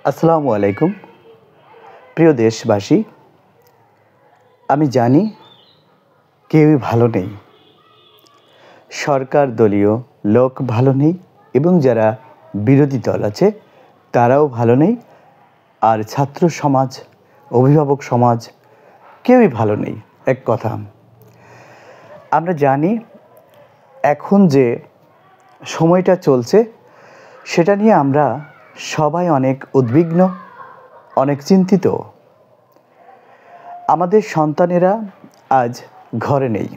আসসালামু আলাইকুম। প্রিয় দেশবাসী, আমি জানি কেউই ভালো নেই। সরকার দলীয় লোক ভালো নেই এবং যারা বিরোধী দল আছে তারাও ভালো নেই। আর ছাত্র সমাজ, অভিভাবক সমাজ কেউই ভালো নেই। এক কথা, আমরা জানি এখন যে সময়টা চলছে সেটা নিয়ে আমরা সবাই অনেক উদ্বিগ্ন, অনেক চিন্তিত। আমাদের সন্তানেরা আজ ঘরে নেই,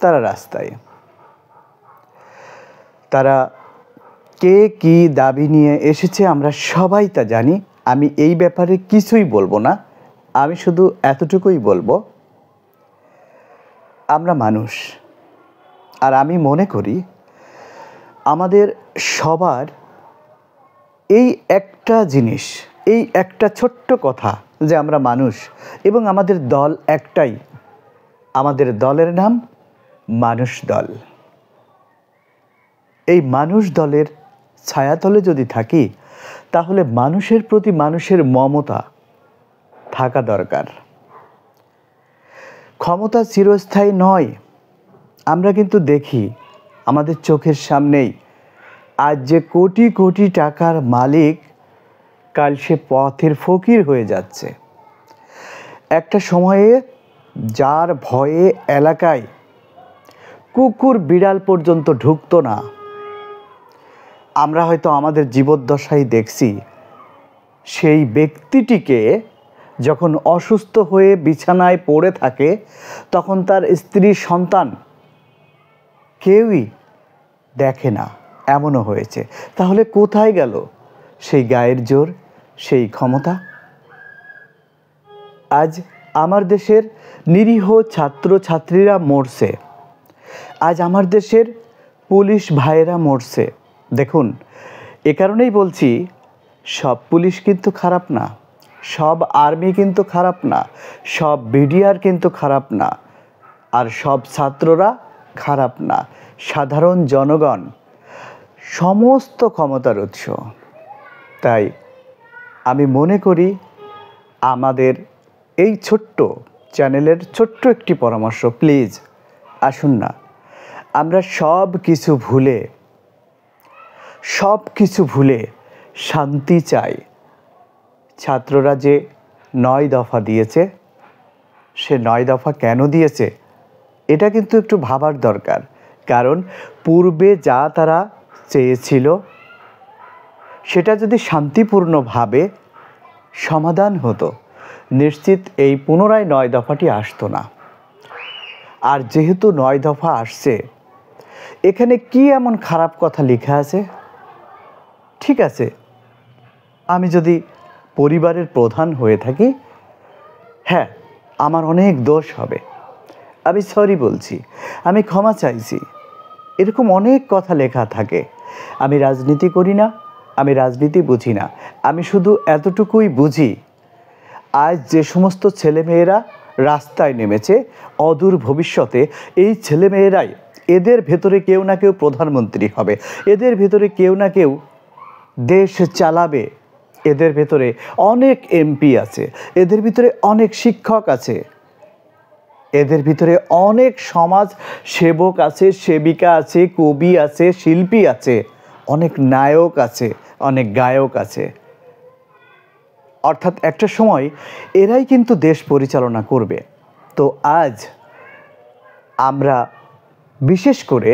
তারা রাস্তায়। তারা কে কী দাবি নিয়ে এসেছে আমরা সবাই তা জানি। আমি এই ব্যাপারে কিছুই বলবো না, আমি শুধু এতটুকুই বলবো, আমরা মানুষ। আর আমি মনে করি আমাদের সবার এই একটা জিনিস, এই একটা ছোট্ট কথা যে আমরা মানুষ এবং আমাদের দল একটাই, আমাদের দলের নাম মানুষ দল। এই মানুষ দলের ছায়াতলে যদি থাকি তাহলে মানুষের প্রতি মানুষের মমতা থাকা দরকার। ক্ষমতা চিরস্থায়ী নয়। আমরা কিন্তু দেখি আমাদের চোখের সামনেই আজ যে কোটি কোটি টাকার মালিক কাল সে পথের ফকির হয়ে যাচ্ছে। একটা সময়ে যার ভয়ে এলাকায় কুকুর বিড়াল পর্যন্ত ঢুকতো না, আমরা হয়তো আমাদের জীবদ্দশায় দেখছি সেই ব্যক্তিটিকে যখন অসুস্থ হয়ে বিছানায় পড়ে থাকে তখন তার স্ত্রী সন্তান কেউই দেখে না, এমনও হয়েছে। তাহলে কোথায় গেল সেই গায়ের জোর, সেই ক্ষমতা? আজ আমার দেশের নিরীহ ছাত্র ছাত্রীরা মরছে, আজ আমার দেশের পুলিশ ভাইয়েরা মরছে। দেখুন, এ কারণেই বলছি সব পুলিশ কিন্তু খারাপ না, সব আর্মি কিন্তু খারাপ না, সব বিডিআর কিন্তু খারাপ না, আর সব ছাত্ররা খারাপ না। সাধারণ জনগণ সমস্ত ক্ষমতার উৎস। তাই আমি মনে করি আমাদের এই ছোট্ট চ্যানেলের ছোট্ট একটি পরামর্শ, প্লিজ আসুন না আমরা সব কিছু ভুলে শান্তি চাই। ছাত্ররা যে 9 দফা দিয়েছে, সে 9 দফা কেন দিয়েছে এটা কিন্তু একটু ভাবার দরকার। কারণ পূর্বে যা তারা চেয়েছিল সেটা যদি শান্তিপূর্ণভাবে সমাধান হতো, নিশ্চিত এই পুনরায় 9 দফাটি আসতো না। আর যেহেতু 9 দফা আসছে, এখানে কি এমন খারাপ কথা লেখা আছে? ঠিক আছে, আমি যদি পরিবারের প্রধান হয়ে থাকি, হ্যাঁ আমার অনেক দোষ হবে, আমি সরি বলছি, আমি ক্ষমা চাইছি, এরকম অনেক কথা লেখা থাকে। আমি রাজনীতি করি না, আমি রাজনীতি বুঝি না, আমি শুধু এতটুকুই বুঝি আজ যে সমস্ত ছেলেমেয়েরা রাস্তায় নেমেছে, অদূর ভবিষ্যতে এই ছেলেমেয়েরাই, এদের ভেতরে কেউ না কেউ প্রধানমন্ত্রী হবে, এদের ভেতরে কেউ না কেউ দেশ চালাবে, এদের ভেতরে অনেক এমপি আছে, এদের ভিতরে অনেক শিক্ষক আছে, এদের ভিতরে অনেক সমাজ সেবক আছে, সেবিকা আছে, কবি আছে, শিল্পী আছে, অনেক নায়ক আছে, অনেক গায়ক আছে। অর্থাৎ একটা সময় এরাই কিন্তু দেশ পরিচালনা করবে। তো আজ আমরা বিশেষ করে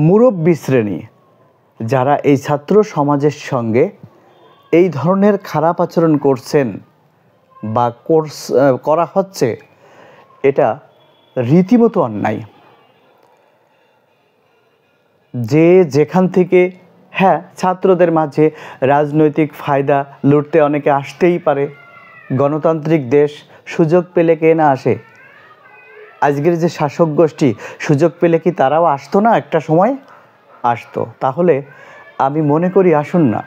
মুরব্বী শ্রেণী যারা এই ছাত্র সমাজের সঙ্গে এই ধরনের খারাপ আচরণ করছেন বা করা হচ্ছে, এটা রীতিমতো অন্যায়। যে যেখান থেকে, হ্যাঁ ছাত্রদের মাঝে রাজনৈতিক ফায়দা লুটতে অনেকে আসতেই পারে, গণতান্ত্রিক দেশ, সুযোগ পেলে কে না আসে? আজকের যে শাসক গোষ্ঠী সুযোগ পেলে কি তারাও আসতো না? একটা সময় আসতো। তাহলে আমি মনে করি আসুন না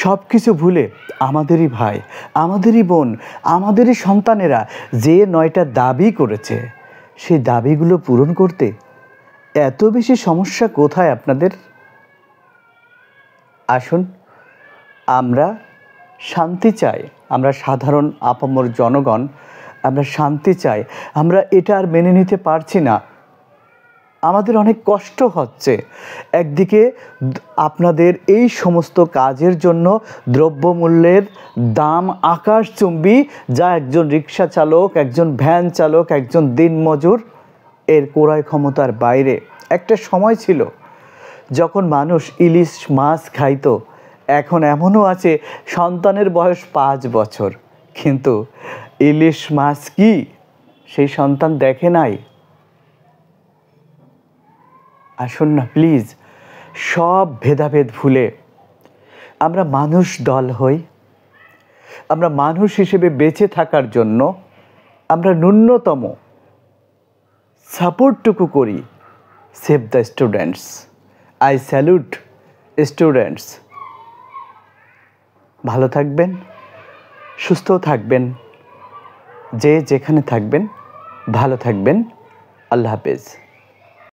সব কিছু ভুলে আমাদেরই ভাই, আমাদেরই বোন, আমাদেরই সন্তানেরা যে 9টা দাবি করেছে, সেই দাবিগুলো পূরণ করতে এত বেশি সমস্যা কোথায় আপনাদের? আসুন আমরা শান্তি চাই, আমরা সাধারণ আপামর জনগণ আমরা শান্তি চাই। আমরা এটা আর মেনে নিতে পারছি না, আমাদের অনেক কষ্ট হচ্ছে। একদিকে আপনাদের এই সমস্ত কাজের জন্য দ্রব্যমূল্যের দাম আকাশচুম্বী, যা একজন রিক্সা চালক, একজন ভ্যান চালক, একজন দিনমজুর এর ক্রয় ক্ষমতার বাইরে। একটা সময় ছিল যখন মানুষ ইলিশ মাছ খাইতো, এখন এমনও আছে সন্তানের বয়স 5 বছর, কিন্তু ইলিশ মাছ কি সেই সন্তান দেখে নাই। আসুন না প্লিজ, সব ভেদাভেদ ভুলে আমরা মানুষ দল হই। আমরা মানুষ হিসেবে বেঁচে থাকার জন্য আমরা ন্যূনতম সাপোর্টটুকু করি। Save the students. I salute students. ভালো থাকবেন, সুস্থ থাকবেন, যে যেখানে থাকবেন ভালো থাকবেন। আল্লাহ হাফেজ।